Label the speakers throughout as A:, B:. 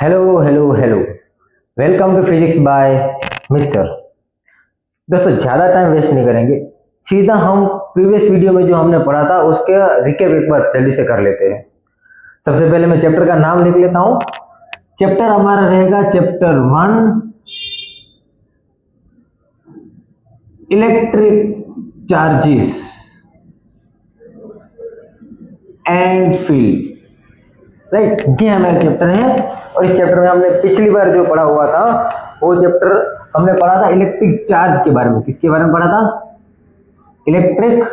A: Hello hello hello, welcome to physics by mixer. दोस्तों ज़्यादा time waste नहीं करेंगे, सीधा हम प्रीवियस वीडियो में जो हमने पढ़ा था उसके रिकैप एक बार जल्दी से कर लेते हैं। सबसे पहले मैं चैप्टर का नाम लिख लेता हूँ। चैप्टर हमारा रहेगा chapter 1, electric charges and field. Right, जी हमारा चैप्टर है और इस चैप्टर में हमने पिछली बार जो पढ़ा हुआ था वो चैप्टर हमने पढ़ा था इलेक्ट्रिक चार्ज के बारे में। किसके बारे में पढ़ा था? इलेक्ट्रिक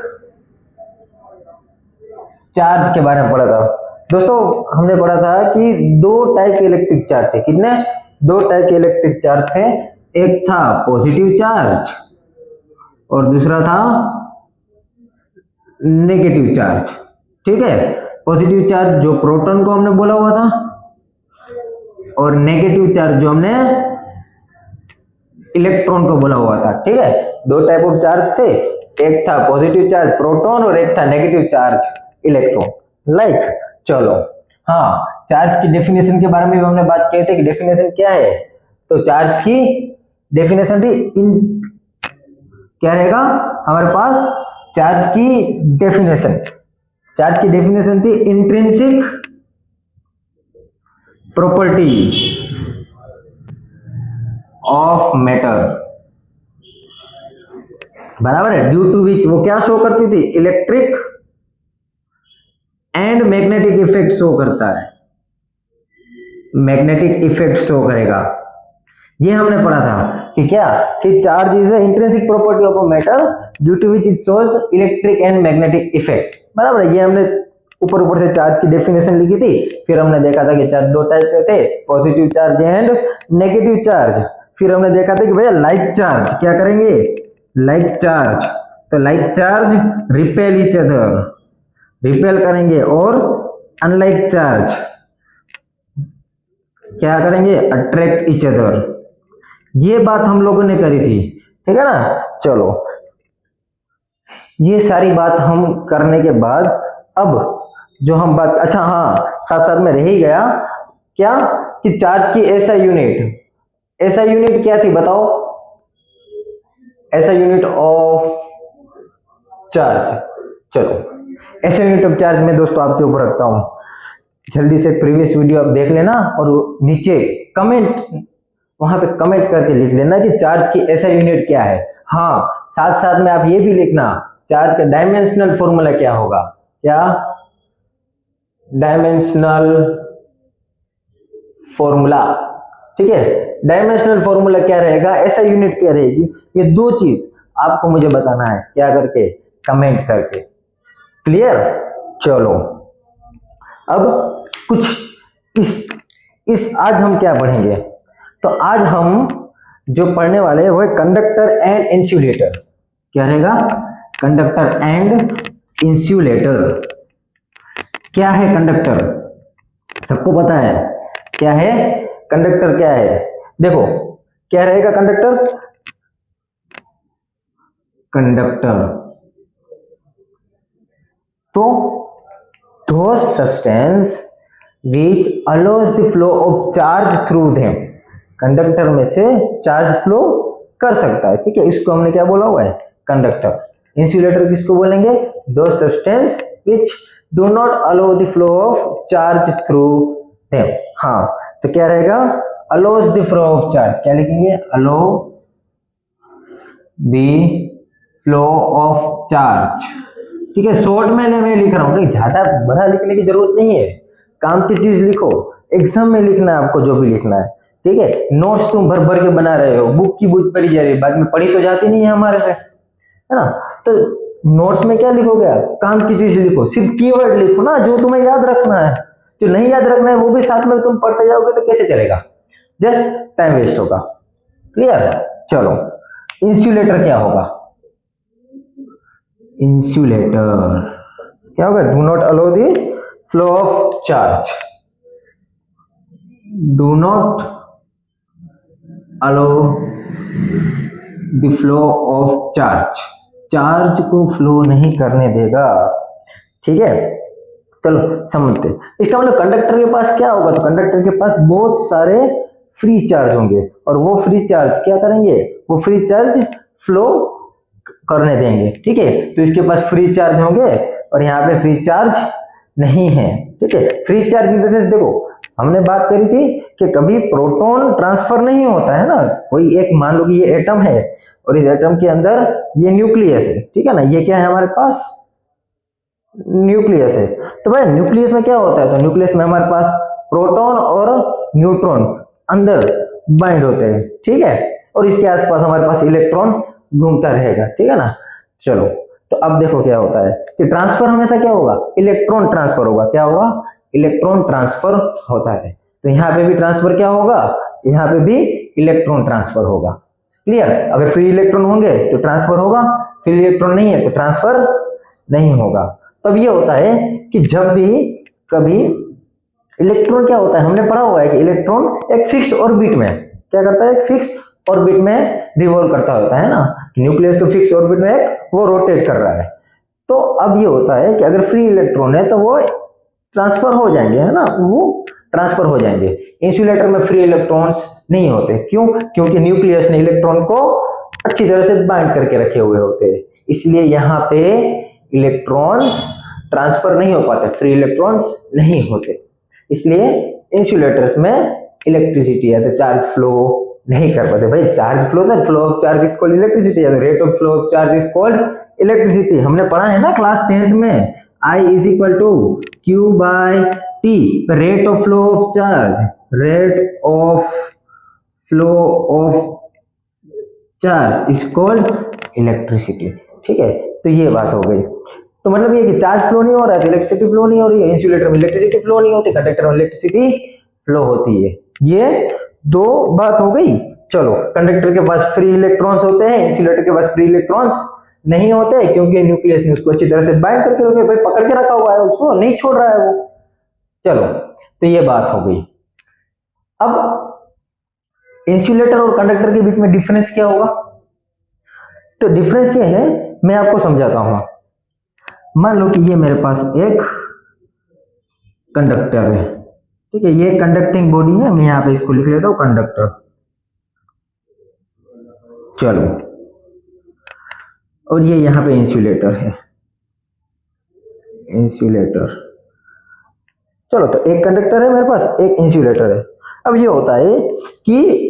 A: चार्ज के बारे में पढ़ा था। दोस्तों हमने पढ़ा था कि दो टाइप के इलेक्ट्रिक चार्ज थे। कितने? दो टाइप के इलेक्ट्रिक चार्ज थे। एक था पॉजिटिव चार्ज और दूसरा था नेगेटिव चार्ज। ठीक है, पॉजिटिव चार्ज जो प्रोटॉन को हमने बोला हुआ था और नेगेटिव चार्ज जो हमने इलेक्ट्रॉन को बोला हुआ था। ठीक है, दो टाइप ऑफ चार्ज थे, एक था पॉजिटिव चार्ज प्रोटॉन और एक था नेगेटिव चार्ज इलेक्ट्रॉन। लाइक चलो, हाँ, चार्ज की डेफिनेशन के बारे में भी हमने बात की थी कि डेफिनेशन क्या है। तो चार्ज की डेफिनेशन थी क्या रहेगा हमारे पास? चार्ज की डेफिनेशन थी इंट्रिंसिक प्रॉपर्टी ऑफ मैटर, बराबर है, ड्यू टू विच वो क्या शो करती थी? Electric and magnetic effect show करता है, मैग्नेटिक इफेक्ट शो करेगा। ये हमने पढ़ा था कि क्या कि charge is a intrinsic property of a matter due to which it shows electric and magnetic effect. बराबर है, ये हमने ऊपर ऊपर से चार्ज की डेफिनेशन लिखी थी। फिर हमने देखा था कि चार्ज दो टाइप के थे, positive charge and negative charge. फिर हमने देखा था कि भैया लाइक चार्ज क्या करेंगे? लाइक चार्ज, तो like charge repel each other, repel करेंगे, और अनलाइक चार्ज क्या करेंगे? Attract each other. ये बात हम लोगों ने करी थी, ठीक है ना। चलो, ये सारी बात हम करने के बाद अब जो हम बात, अच्छा हाँ, साथ साथ में रह ही गया क्या कि चार्ज की एसआई यूनिट क्या थी बताओ? SI unit of charge. चलो, एसआई यूनिट ऑफ चार्ज में दोस्तों आपके ऊपर रखता हूं, जल्दी से प्रीवियस वीडियो आप देख लेना और नीचे कमेंट, वहां पे कमेंट करके लिख लेना कि चार्ज की एसआई यूनिट क्या है। हाँ, साथ साथ में आप ये भी लिखना चार्ज का डायमेंशनल फॉर्मूला क्या होगा। क्या? Dimensional formula. ठीक है, डायमेंशनल फॉर्मूला क्या रहेगा, एसआई यूनिट क्या रहेगी, ये दो चीज आपको मुझे बताना है। क्या करके? कमेंट करके। क्लियर? चलो, अब कुछ इस आज हम क्या पढ़ेंगे? तो आज हम जो पढ़ने वाले हैं वो है कंडक्टर एंड इंसुलेटर। क्या रहेगा? Conductor and insulator. क्या है कंडक्टर? सबको पता है क्या है कंडक्टर? क्या है? देखो क्या रहेगा कंडक्टर? कंडक्टर तो those substance which allows the flow of charge through them, conductor में से चार्ज फ्लो कर सकता है। ठीक है, इसको हमने क्या बोला हुआ है? कंडक्टर। इंसुलेटर किसको बोलेंगे? those substance which do not allow the flow of charge through them। हाँ, तो क्या रहेगा? allows the flow of charge, क्या लिखेंगे? allow the flow of charge। ठीक है, शॉर्ट में मैं लिख रहा हूँ, ज्यादा बड़ा लिखने की जरूरत नहीं है, काम की चीज लिखो, एग्जाम में लिखना है आपको जो भी लिखना है। ठीक है, नोट्स तुम भर भर के बना रहे हो, बुक की बुक पढ़ी जा रही है, बाद में पढ़ी तो जाती नहीं है हमारे से, है ना। तो नोट्स में क्या लिखोगे आप? काम की चीज लिखो, सिर्फ कीवर्ड लिखो ना जो तुम्हें याद रखना है। जो नहीं याद रखना है वो भी साथ में तुम पढ़ते जाओगे तो कैसे चलेगा? जस्ट टाइम वेस्ट होगा। क्लियर? चलो, इंसुलेटर क्या होगा? इंसुलेटर क्या होगा? Do not aloe the flow of charge, do not aloe the flow of charge, charge को फ्लो नहीं करने देगा। ठीक है, चलो समझते। इसका मतलब कंडक्टर के पास क्या होगा, तो कंडक्टर के पास बहुत सारे फ्री चार्ज होंगे और वो फ्री चार्ज क्या करेंगे, वो फ्री चार्ज फ्लो करने देंगे। ठीक है, तो इसके पास फ्री चार्ज होंगे और यहाँ पे फ्री चार्ज नहीं है। ठीक है, free charge in the sense, देखो हमने बात करी थी कि कभी प्रोटॉन ट्रांसफर नहीं होता है ना, कोई एक मान लो कि ये एटम है और इस एटम के अंदर ये न्यूक्लियस है, ठीक है ना, ये क्या है हमारे पास न्यूक्लियस है। तो भाई न्यूक्लियस में क्या होता है, तो न्यूक्लियस में हमारे पास प्रोटॉन और न्यूट्रॉन अंदर बाइंड होते हैं, ठीक है, और इसके आसपास हमारे पास इलेक्ट्रॉन घूमता रहेगा, ठीक है ना। चलो, तो अब देखो क्या होता है कि ट्रांसफर हमेशा क्या होगा, इलेक्ट्रॉन ट्रांसफर होगा। क्या होगा, इलेक्ट्रॉन ट्रांसफर होता है। तो यहाँ पे भी ट्रांसफर क्या होगा, यहाँ पे भी इलेक्ट्रॉन ट्रांसफर होगा। क्लियर, अगर फ्री इलेक्ट्रॉन होंगे तो ट्रांसफर होगा, फ्री इलेक्ट्रॉन नहीं है तो ट्रांसफर नहीं होगा। तब ये होता है कि जब भी कभी इलेक्ट्रॉन क्या होता है, हमने पढ़ा हुआ है कि इलेक्ट्रॉन एक फिक्स ऑर्बिट में क्या करता है, एक फिक्स ऑर्बिट में रिवॉल्व करता होता है ना, न्यूक्लियस को फिक्स ऑर्बिट में एक वो रोटेट कर रहा है। तो अब ये होता है कि अगर फ्री इलेक्ट्रॉन है तो वो ट्रांसफर हो जाएंगे, है ना, वो ट्रांसफर हो जाएंगे। इंसुलेटर में फ्री इलेक्ट्रॉन्स नहीं होते, क्यों, क्योंकि न्यूक्लियस ने इलेक्ट्रॉन को अच्छी तरह से बाइंड करके रखे हुए होते हैं, इसलिए यहाँ पे इलेक्ट्रॉन्स ट्रांसफर नहीं हो पाते, फ्री इलेक्ट्रॉन्स नहीं होते, इसलिए इंसुलेटर्स में इलेक्ट्रिसिटी है तो चार्ज फ्लो नहीं कर पाते। भाई चार्ज फ्लो था, flow of charge is called electricity, rate of flow of charge is called electricity. हमने पढ़ा है ना क्लास 10th में, I is equal to Q by T, rate of flow of charge, rate of flow of charge is called electricity. ठीक है, तो ये बात हो गई। तो मतलब ये कि चार्ज फ्लो नहीं हो रहा है तो इलेक्ट्रिसिटी फ्लो नहीं हो रही है, इंसुलेटर में इलेक्ट्रिसिटी फ्लो नहीं होती, कंडक्टर में इलेक्ट्रिसिटी फ्लो होती है। ये दो बात हो गई। चलो, कंडक्टर के पास फ्री इलेक्ट्रॉन्स होते हैं, इंसुलेटर के पास फ्री इलेक्ट्रॉन्स नहीं होते, क्योंकि न्यूक्लियस ने उसको अच्छी तरह से बाइंड करके रखे, भाई पकड़ के रखा हुआ है, उसको नहीं छोड़ रहा है वो। चलो, तो ये बात हो गई। अब इंसुलेटर और कंडक्टर के बीच में डिफरेंस क्या होगा, तो डिफरेंस ये है, मैं आपको समझाता हूं। मान लो कि ये मेरे पास एक कंडक्टर है, ठीक है, ये कंडक्टिंग बॉडी है, मैं यहां पे इसको लिख लेता हूं कंडक्टर। चलो, और ये यहां पे इंसुलेटर है, इंसुलेटर। चलो, तो एक कंडक्टर है मेरे पास, एक इंसुलेटर है। अब ये होता है कि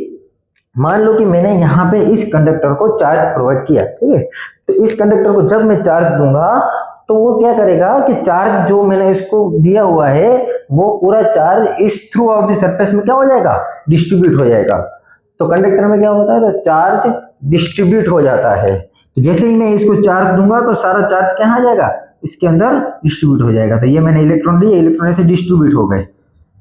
A: मान लो कि मैंने यहाँ पे इस कंडक्टर को चार्ज प्रोवाइड किया, ठीक है, तो इस कंडक्टर को जब मैं चार्ज दूंगा तो वो क्या करेगा कि चार्ज जो मैंने इसको दिया हुआ है वो पूरा चार्ज इस थ्रू आउट द सरफेस में क्या हो जाएगा, डिस्ट्रीब्यूट हो जाएगा। तो कंडक्टर में क्या होता है, तो चार्ज डिस्ट्रीब्यूट हो जाता है। तो जैसे ही मैं इसको चार्ज दूंगा तो सारा चार्ज कहाँ आ जाएगा, इसके अंदर डिस्ट्रीब्यूट हो जाएगा। तो ये मैंने इलेक्ट्रॉन लिए, इलेक्ट्रॉन से डिस्ट्रीब्यूट हो गए,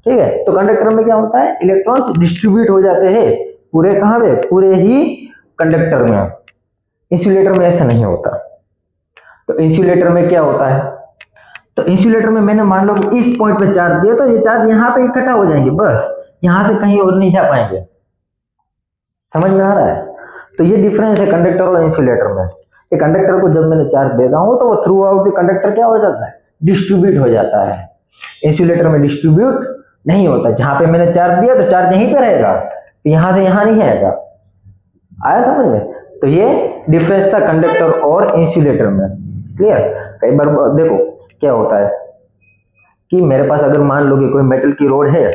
A: ठीक है। तो कंडक्टर में क्या होता है, इलेक्ट्रॉन्स डिस्ट्रीब्यूट हो जाते हैं पूरे कहाँ पे, पूरे ही कंडक्टर में। इंसुलेटर में ऐसा नहीं होता। तो इंसुलेटर में क्या होता है, तो इंसुलेटर में मैंने मान लो कि इस पॉइंट पे चार्ज दिया तो ये चार्ज यहाँ पे इकट्ठा हो जाएंगे, बस यहां से कहीं और नहीं जा पाएंगे। समझ में आ रहा है। तो ये डिफरेंस है कंडक्टर और इंसुलेटर में। कि कंडक्टर को जब मैंने चार्ज दे रहा हूं तो वो थ्रू आउट द कंडक्टर क्या हो जाता है, डिस्ट्रीब्यूट हो जाता है। इंसुलेटर में डिस्ट्रीब्यूट नहीं होता, जहां पे मैंने चार्ज दिया तो चार्ज यहीं पे रहेगा, तो यहां से यहां नहीं आएगा। आया समझ में। तो ये डिफरेंस था कंडक्टर और इंसुलेटर में। क्लियर। कई बार देखो क्या होता है कि मेरे पास अगर मान लो कि कोई मेटल की रॉड है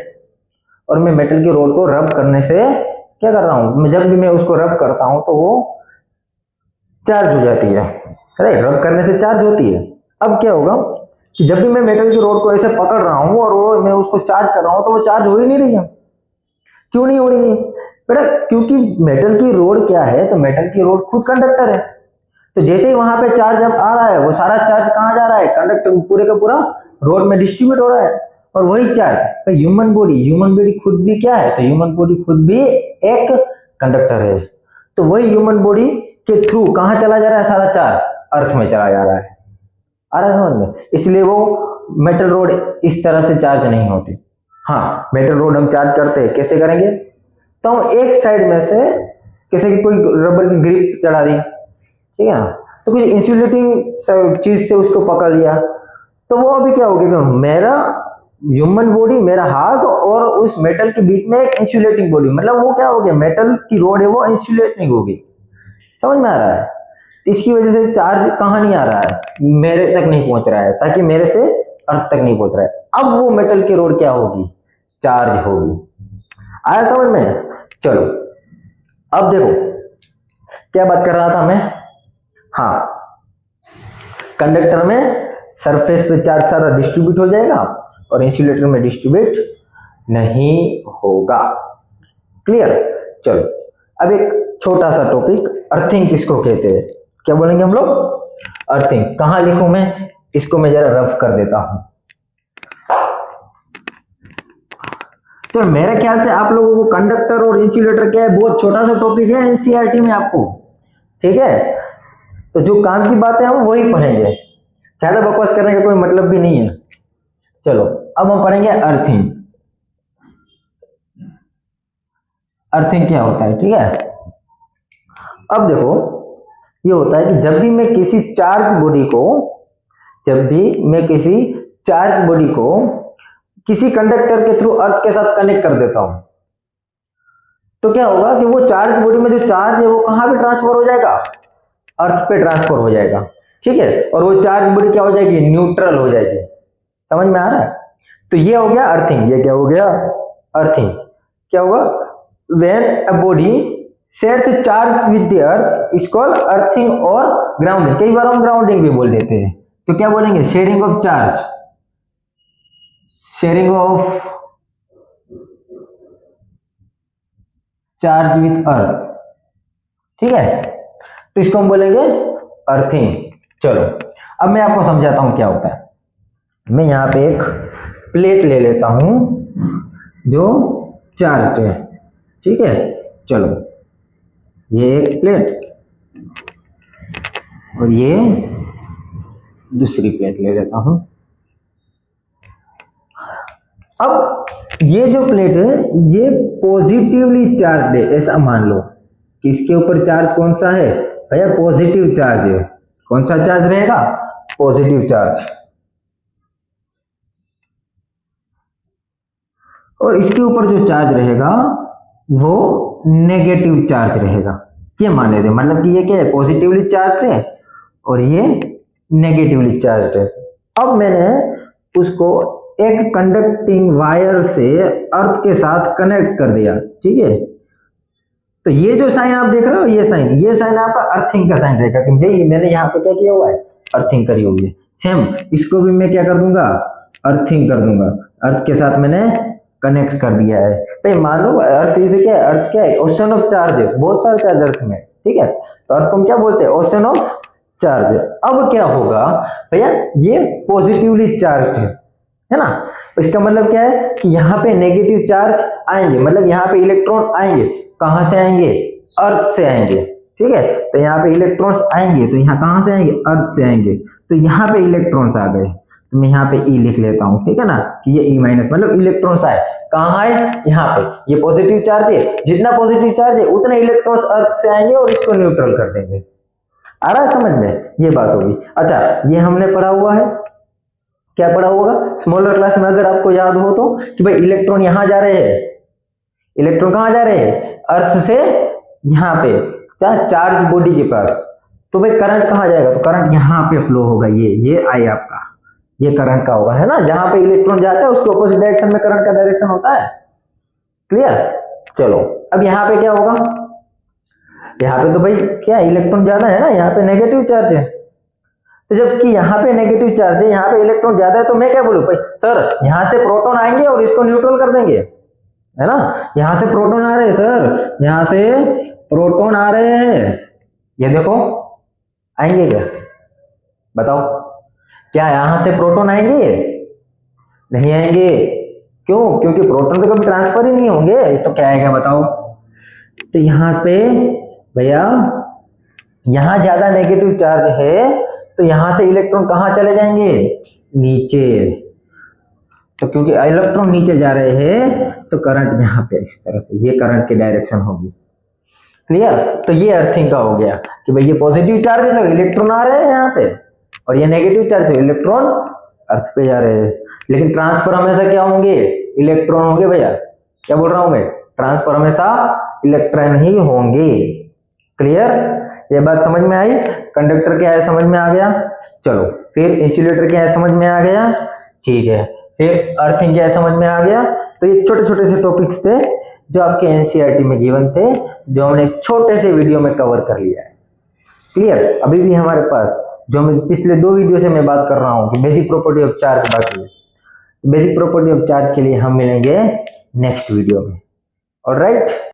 A: और मैं मेटल की रॉड को रब करने से क्या कर रहा हूं, जब भी मैं उसको रब करता हूं तो वो चार्ज हो जाती है, राइट, रब करने से चार्ज होती है। अब क्या होगा कि जब भी मैं मेटल की रॉड को ऐसे पकड़ रहा हूं और वो मैं उसको चार्ज कर रहा हूं तो वो चार्ज हो ही नहीं रही है। क्यों नहीं हो रही है बेटा, क्योंकि मेटल की रॉड क्या है, तो मेटल की रॉड खुद कंडक्टर है। तो जैसे ही वहां पे चार्ज अब आ रहा है वो सारा चार्ज कहां जा रहा है, कंडक्टर पूरे का पूरा रॉड में डिस्ट्रीब्यूट हो रहा है। और वही चार्ज ह्यूमन बॉडी खुद भी क्या है, तो ह्यूमन बॉडी खुद भी एक कंडक्टर है। तो वही ह्यूमन बॉडी के थ्रू कहां चला जा रहा है सारा चार्ज, अर्थ में चला जा रहा है। आ रहा है समझ में। इसलिए वो मेटल रोड इस तरह से चार्ज नहीं होती। हाँ, मेटल रोड हम चार्ज करते हैं, कैसे करेंगे, तो हम एक साइड में से किसी की कोई रबर की ग्रिप चढ़ा दी, ठीक है ना, तो कुछ इंसुलेटिंग चीज से उसको पकड़ लिया, तो वो अभी क्या हो गया कि मेरा ह्यूमन बॉडी, मेरा हाथ और उस मेटल के बीच में एक इंसुलेटिंग बॉडी, मतलब वो क्या हो गया, मेटल की रोड है वो इंसुलेटिंग हो गई। समझ में आ रहा है? इसकी वजह से चार्ज कहाँ नहीं आ रहा है, मेरे तक नहीं पहुंच रहा है, ताकि मेरे से अर्थ तक नहीं पहुंच रहा है। अब वो मेटल की रोड क्या होगी, चार्ज होगी। आया समझ में? चलो अब देखो क्या बात कर रहा था मैं। हाँ, कंडक्टर में सरफेस पे चार्ज सारा डिस्ट्रीब्यूट हो जाएगा और इंसुलेटर में डिस्ट्रीब्यूट नहीं होगा। क्लियर? चलो अब एक छोटा सा टॉपिक, अर्थिंग किसको कहते हैं, क्या बोलेंगे हम लोग, अर्थिंग। कहां लिखूं मैं इसको, मैं जरा रफ कर देता हूं। तो मेरे ख्याल से आप लोगों को कंडक्टर और इंसुलेटर क्या है, बहुत छोटा सा टॉपिक है एनसीईआरटी में आपको, ठीक है। तो जो काम की बात है हम वही पढ़ेंगे, ज्यादा बकवास करने का कोई मतलब भी नहीं है। चलो अब हम पढ़ेंगे अर्थिंग। अर्थिंग क्या होता है, ठीक है। अब देखो ये होता है कि जब भी मैं किसी चार्ज बॉडी को, जब भी मैं किसी चार्ज बॉडी को किसी कंडक्टर के थ्रू अर्थ के साथ कनेक्ट कर देता हूं, तो क्या होगा कि वो चार्ज बॉडी में जो चार्ज है वो कहां पे ट्रांसफर हो जाएगा, अर्थ पे ट्रांसफर हो जाएगा, ठीक है। और वो चार्ज बॉडी क्या हो जाएगी, न्यूट्रल हो जाएगी। समझ में आ रहा है? तो ये हो गया अर्थिंग। ये क्या हो गया, अर्थिंग। क्या होगा, when a body shares charge with the earth is called earthing और ग्राउंडिंग। कई बार हम ग्राउंडिंग भी बोल देते हैं, तो क्या बोलेंगे, sharing of charge, sharing of charge with अर्थ, ठीक है। तो इसको हम बोलेंगे अर्थिंग। चलो अब मैं आपको समझाता हूं क्या होता है। मैं यहां पे एक प्लेट ले लेता हूं जो चार्ज है, ठीक है। चलो ये एक प्लेट और ये दूसरी प्लेट ले लेता हूं। अब ये जो प्लेट है ये पॉजिटिवली चार्ज है, ऐसा मान लो कि इसके ऊपर चार्ज कौन सा है भैया, पॉजिटिव चार्ज है। कौन सा चार्ज रहेगा, पॉजिटिव चार्ज। और इसके ऊपर जो चार्ज रहेगा वो नेगेटिव चार्ज रहेगा। ये मान लेते हैं, मतलब कि ये क्या है, पॉजिटिवली चार्ज है और ये नेगेटिवली चार्ज है। अब मैंने उसको एक कंडक्टिंग वायर से अर्थ के साथ कनेक्ट कर दिया, ठीक है। तो ये जो साइन आप देख रहे हो, ये साइन आपका अर्थिंग का साइन रहेगा कि भाई मैंने यहाँ पे क्या किया हुआ है, अर्थिंग करी हुई है। सेम इसको भी मैं क्या कर दूंगा, अर्थिंग कर दूंगा। अर्थ के साथ मैंने कनेक्ट कर दिया है। भाई मान लो अर्थ इसे क्या है, अर्थ क्या है, ओशन ऑफ चार्ज है, बहुत सारे चार्ज अर्थ में, ठीक है। तो अर्थ को हम क्या बोलते हैं, ओशन ऑफ चार्ज। अब क्या होगा भैया, ये पॉजिटिवली चार्ज है ना। इसका मतलब क्या है कि यहाँ पे नेगेटिव चार्ज आएंगे, मतलब यहाँ पे इलेक्ट्रॉन आएंगे। कहां से आएंगे, अर्थ से आएंगे, ठीक है। तो यहाँ पे इलेक्ट्रॉन्स आएंगे, तो यहाँ कहां से आएंगे, अर्थ से आएंगे। तो यहाँ पे इलेक्ट्रॉन्स आ गए, तो मैं यहाँ पे ई लिख लेता हूँ, ठीक है ना, कि ये ई माइनस, मतलब इलेक्ट्रॉन्स आए। कहाँ आए, यहाँ पे। ये पॉजिटिव चार्ज है, जितना पॉजिटिव चार्ज है उतने इलेक्ट्रॉन्स अर्थ से आएंगे और इसको न्यूट्रल कर देंगे। आ रहा है समझ में, ये बात होगी। अच्छा ये हमने पढ़ा हुआ है, क्या पढ़ा होगा स्मॉलर क्लास में, अगर आपको याद हो तो, कि भाई इलेक्ट्रॉन यहां जा रहे हैं, इलेक्ट्रॉन कहां जा रहे हैं, अर्थ से यहाँ पे क्या, चार्ज बॉडी के पास। तो भाई करंट कहां जाएगा, तो करंट यहाँ पे फ्लो होगा, ये आई आपका, ये करंट का होगा, है ना। जहां पे इलेक्ट्रॉन जाता है उसके ऑपोजिट डायरेक्शन में करंट का डायरेक्शन होता है। क्लियर? चलो अब यहाँ पे क्या होगा, यहाँ पे तो भाई क्या इलेक्ट्रॉन ज्यादा है ना, यहाँ पे नेगेटिव चार्ज है। तो जबकि यहाँ पे नेगेटिव चार्ज है, यहाँ पे इलेक्ट्रॉन ज्यादा है, तो मैं क्या बोलूं भाई, सर यहाँ से प्रोटॉन आएंगे और इसको न्यूट्रल कर देंगे, है ना। यहाँ से प्रोटॉन आ रहे हैं सर, यहाँ से प्रोटॉन आ रहे हैं, ये देखो आएंगे क्या, बताओ, क्या यहाँ से प्रोटॉन आएंगे, नहीं आएंगे। क्यों, क्योंकि प्रोटॉन तो कभी ट्रांसफर ही नहीं होंगे, तो क्या आएगा बताओ। तो यहाँ पे भैया यहाँ ज्यादा नेगेटिव चार्ज है, तो यहां से इलेक्ट्रॉन कहां चले जाएंगे, नीचे। तो क्योंकि इलेक्ट्रॉन नीचे जा रहे हैं तो करंट यहाँ पे इस तरह से, ये करंट की डायरेक्शन होगी। क्लियर? तो ये अर्थिंग का हो गया कि भाई ये पॉजिटिव चार्ज है तो इलेक्ट्रॉन आ रहे हैं यहाँ पे, और ये नेगेटिव चार्ज है इलेक्ट्रॉन अर्थ पे जा रहे हैं, लेकिन ट्रांसफर हमेशा क्या होंगे, इलेक्ट्रॉन होंगे भैया। क्या बोल रहा हूं मैं, ट्रांसफर हमेशा इलेक्ट्रॉन ही होंगे। क्लियर, ये बात समझ में आई। कंडक्टर क्या है समझ में आ गया। चलो फिर इंसुलेटर क्या है समझ में आ गया, ठीक है। फिर अर्थिंग क्या है समझ में आ गया। तो ये छोटे छोटे से टॉपिक्स थे जो आपके एनसीईआरटी में गिवन थे, जो हमने एक छोटे से वीडियो में कवर कर लिया है। क्लियर, अभी भी हमारे पास जो मैं पिछले 2 वीडियो से मैं बात कर रहा हूँ कि बेसिक प्रॉपर्टी ऑफ चार्ज बाकी है। बेसिक प्रॉपर्टी ऑफ चार्ज के लिए हम मिलेंगे नेक्स्ट वीडियो में। ऑलराइट।